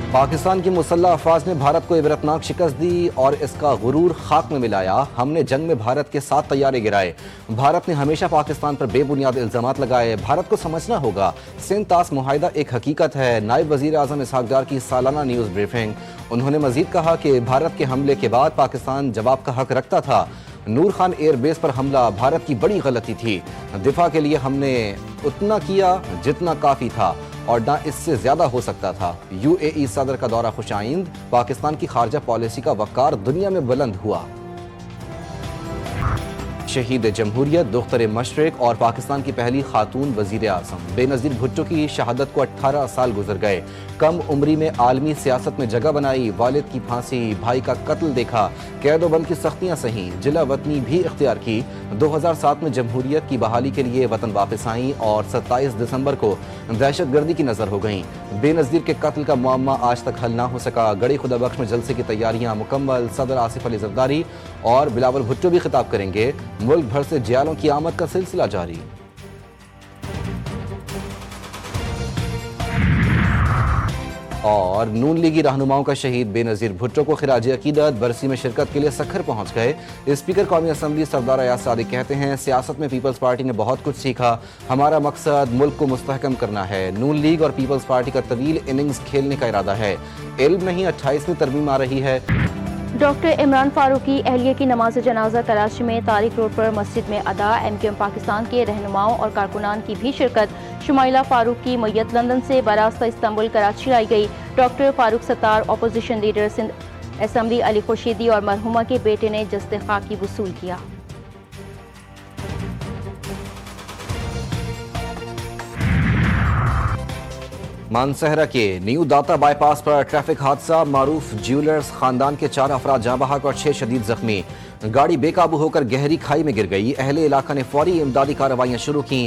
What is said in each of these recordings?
पाकिस्तान की मुसल्लह अफवाज ने भारत को इबरतनाक शिकस्त दी और इसका गुरूर खाक में मिलाया। हमने जंग में भारत के 7 तैयारे गिराए। भारत ने हमेशा पाकिस्तान पर बेबुनियाद इल्जामात लगाए। भारत को समझना होगा सिंध तास मुआहिदा एक हकीकत है। नायब वजीर आजम इसहाक डार की सालाना न्यूज़ ब्रीफिंग। उन्होंने मजीद कहा कि भारत के हमले के बाद पाकिस्तान जवाब का हक रखता था। नूर खान एयरबेस पर हमला भारत की बड़ी गलती थी। दिफा के लिए हमने उतना किया जितना काफ़ी था और ना इससे ज्यादा हो सकता था। UAE सदर का दौरा खुशाइंद। पाकिस्तान की खारजा पॉलिसी का वक़ार दुनिया में बुलंद हुआ। शहीद जमहूरियत दुख्तर मशरिक और पाकिस्तान की पहली खातून वजीर आज़म बेनज़ीर भुट्टो की शहादत को 18 साल गुजर गए। कम उम्री में आलमी सियासत में जगह बनाई। वालिद की फांसी, भाई का कत्ल देखा, कैदोबंद की सख्तियां सही, जिला वतनी भी इख्तियार की। 2007 में जमहूरियत की बहाली के लिए वतन वापस आईं और 27 दिसंबर को दहशतगर्दी की नजर हो गईं। बेनज़ीर के कत्ल का मुअम्मा आज तक हल ना हो सका। गड़ी खुदा बख्श में जलसे की तैयारियां मुकम्मल। सदर आसिफ अली जरदारी और बिलावल भुट्टो भी खिताब करेंगे। मुल्क भर से जियालों की आमद का सिलसिला जारी। और नून लीगी रहनुमाओं का शहीद बेनज़ीर भुट्टो को खिराज अकीदत। बरसी में शिरकत के लिए सखर पहुंच गए। स्पीकर कौमी असम्बली सरदार अयाज सादिक कहते हैं सियासत में पीपल्स पार्टी ने बहुत कुछ सीखा। हमारा मकसद मुल्क को मुस्तहकम करना है। नून लीग और पीपल्स पार्टी का तवील इनिंग्स खेलने का इरादा है। इल्म नहीं 28वीं तरमीम आ रही है। डॉक्टर इमरान फारूकी अहलिया की नमाज जनाजा कराची में तारिक रोड पर मस्जिद में अदा। MQM पाकिस्तान के रहनुमाओं और कारकुनान की भी शिरकत। शुमाइला फारूक की मैयत लंदन से बरास्ता इस्तांबुल कराची लाई गई। Doctor Farooq Sattar opposition leader Sindh assembly Ali Khursheedi और मरहुमा के बेटे ने जस्ते खाकी वसूल किया। मानसहरा के न्यू दाता बाईपास पर ट्रैफिक हादसा। मारूफ ज्वेलर्स खानदान के 4 अफराद जाँ बहक और 6 शदीद जख्मी। गाड़ी बेकाबू होकर गहरी खाई में गिर गई। अहले इलाका ने फौरी इमदादी कार्रवाइयां शुरू की।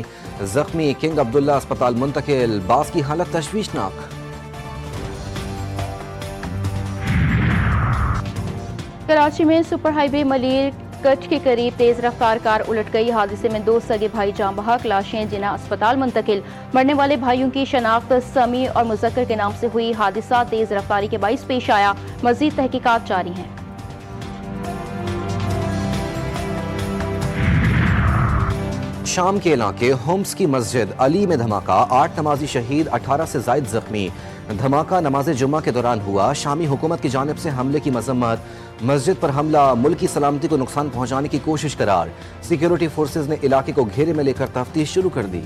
जख्मी किंग अब्दुल्ला अस्पताल मुंतकिल। बास की हालत तशवीशनाक। कराची में सुपर हाईवे मलिर कट के करीब तेज रफ्तार कार उलट गई। हादसे में 2 सगे भाई जाँ बहक। लाशें जिना अस्पताल मुंतकिल। मरने वाले भाइयों की शनाख्त समी और मुजक्कर के नाम से हुई। हादसा तेज रफ्तारी के बाइस पेश आया। मजीद तहकीकात जारी हैं। शाम के इलाके होम्स की मस्जिद अली में धमाका। 8 नमाजी शहीद, 18 से जायद जख्मी। धमाका नमाज जुम्मा के दौरान हुआ। शामी हुकूमत की जानिब से हमले की मजम्मत। मस्जिद पर हमला मुल्क की सलामती को नुकसान पहुंचाने की कोशिश करार। सिक्योरिटी फोर्सेज ने इलाके को घेरे में लेकर तफ्तीश शुरू कर दी।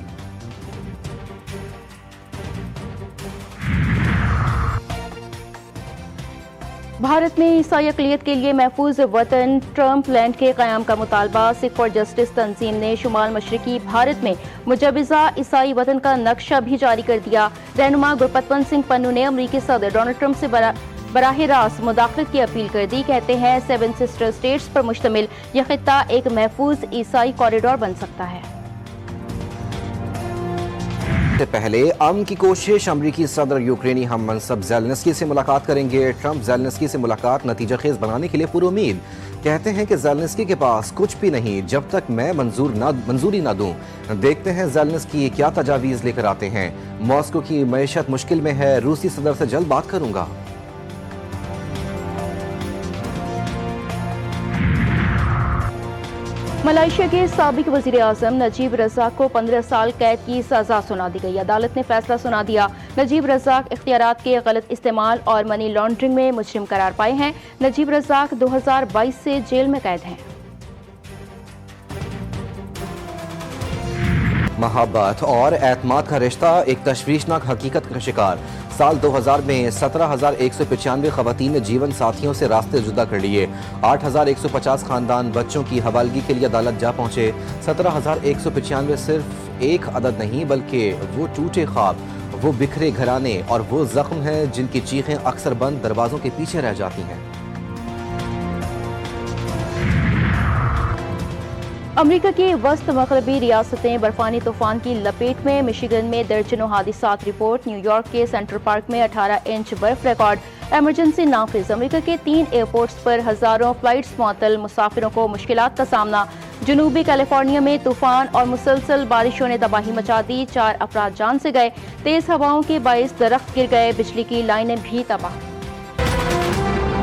भारत में ईसाई अक़लियत के लिए महफूज वतन ट्रम्प लैंड के क़याम का मुतालबा। सिख फॉर जस्टिस तंजीम ने शुमाल मशरकी भारत में मुजवज़ा ईसाई वतन का नक्शा भी जारी कर दिया। रहनुमा गुरपतवंत सिंह पन्नू ने अमरीकी सदर डोनाल्ड ट्रम्प से बराह रास्त मुदाखलत की अपील कर दी। कहते हैं 7 सिस्टर स्टेट्स पर मुश्तमिल यह खित्ता एक महफूज ईसाई कॉरिडोर बन सकता है। से पहले अमन की कोशिश। अमरीकी सदर यूक्रेनी हम मनसब ज़ेलेंस्की से मुलाकात करेंगे। ट्रंप ज़ेलेंस्की से मुलाकात नतीजा खेज बनाने के लिए पुरुमीद। कहते हैं कि ज़ेलेंस्की के पास कुछ भी नहीं जब तक मैं मंजूरी ना दूं। देखते हैं ज़ेलेंस्की क्या तजावीज़ लेकर आते हैं। मॉस्को की मईशत मुश्किल में है। रूसी सदर से जल्द बात करूंगा। मलेशिया के साबिक वजीर आजम नजीब रज़ाक को 15 साल कैद की सजा सुना दी गई। अदालत ने फैसला सुना दिया। नजीब रज़ाक इख्तियारात के गलत इस्तेमाल और मनी लॉन्ड्रिंग में मुजरिम करार पाए हैं। नजीब रज़ाक 2022 से जेल में कैद हैं। मोहब्बत और एतमाद का रिश्ता एक तशवीशनाक हकीकत का शिकार। साल 2000 में 17,195 खवातीन ने जीवन साथियों से रास्ते जुदा कर लिए। 8,150 खानदान बच्चों की हवालगी के लिए अदालत जा पहुंचे। 17,195 सिर्फ एक अदद नहीं बल्कि वो टूटे ख्वाब, वो बिखरे घराने और वो जख्म हैं जिनकी चीखें अक्सर बंद दरवाजों के पीछे रह जाती हैं। अमेरिका की वस्त मगरबी रियासतें बर्फानी तूफान की लपेट में। मिशिगन में दर्जनों हादिसात रिपोर्ट। न्यूयॉर्क के सेंट्रल पार्क में 18 इंच बर्फ रिकॉर्ड। एमरजेंसी नाफिज। अमेरिका के 3 एयरपोर्ट्स पर हजारों फ्लाइट्स मुअत्तल। मुसाफिरों को मुश्किलात का सामना। जनूबी कैलिफोर्निया में तूफान और मुसलसल बारिशों ने तबाही मचा दी, 4 अफराद जान से गए। तेज हवाओं के बायस दरख्त गिर गए, बिजली की लाइनें भी तबाह।